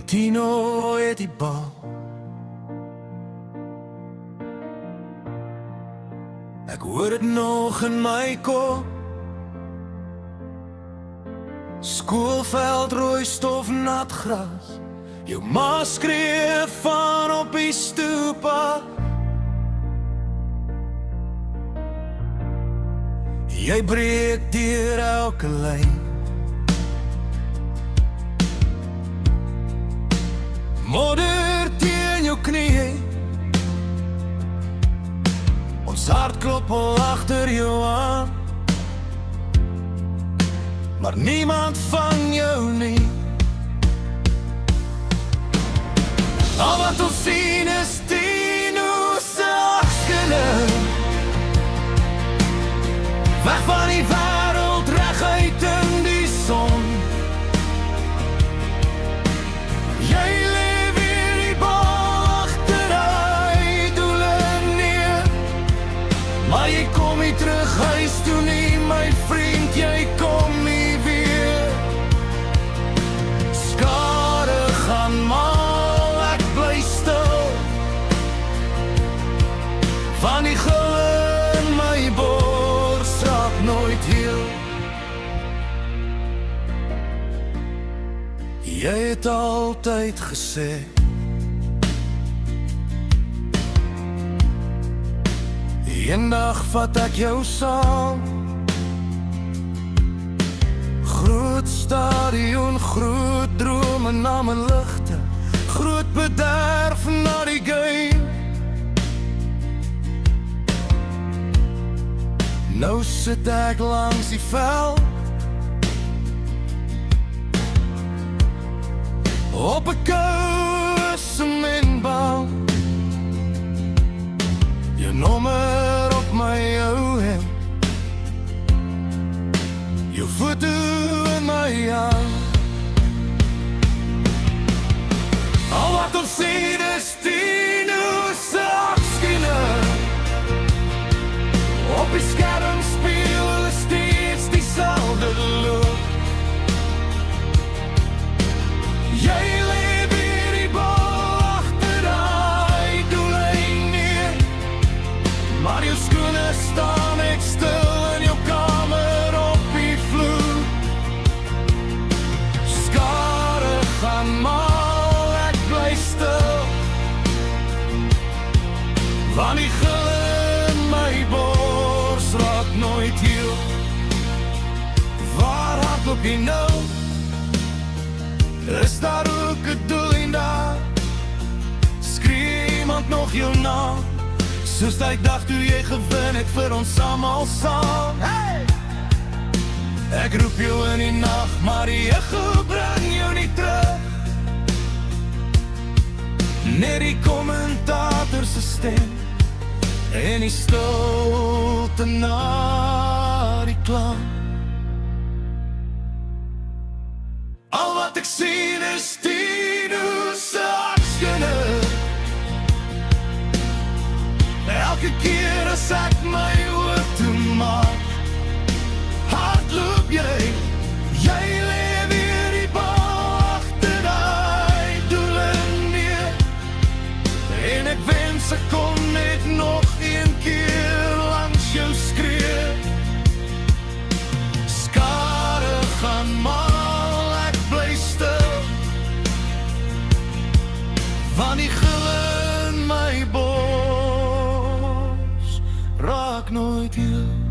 Tino het die bal. Ek hoor het nog in my kop. Skoolveld, rooi stof, nat gras. Jou ma skree van op die stoep af. Jy breek deur elke lyn. Modder teen jou knie. Ons hart klop al agter jou aan. Maar niemand vang jou nie. Al wat ons sien is Tino se aksene. Weg van die wêreld, reguit in die son. Jy leef weer die bal agteruit, doele neer. Maar jy kom nie terug huis toe nie, my vriend, jy kom nie weer. Skade gaan mal, ek bly stil. Van die gil in my bors raak nooit heel. Jy het altyd gesê eendag vat ek jou saam. Groot stadion, groot drome na my ligte, groot bederf na die game. Nou sit ek langs die veld op 'n koue sementbal. Jou nommer op my ou hemp, jou foto in my hand. Al wat ons sien is Tino se aksene. Op die skerm speel is steeds dieselfde look. Jy leef weer die bal agteruit, doele neer. Maar jou skoene staan ek stil in jou kamer op die vloer. Skade gaan mal, ek bly stil. Van die gil in my bors raak nooit heel. Waar hardloop jy nou? Is daar ook 'n doel in daar? Skree iemand nog jou naam? Soos die dag toe jy gewin het vir ons almal saam. Hey! Ek roep jou in die nag, maar die echo bring jou nie terug. Net die kommentator se stem en die stilte na die klank. Al wat ek sien is Tino se aksene. Elke keer as ek my oop toemaak, hardloop jy. Jy leef weer die bal agteruit, doele neer. En ek wens ek kon net nog een keer langs jou skree. Skade gaan mal, ek bly stil. Van die gil in my bors raak nooit heel.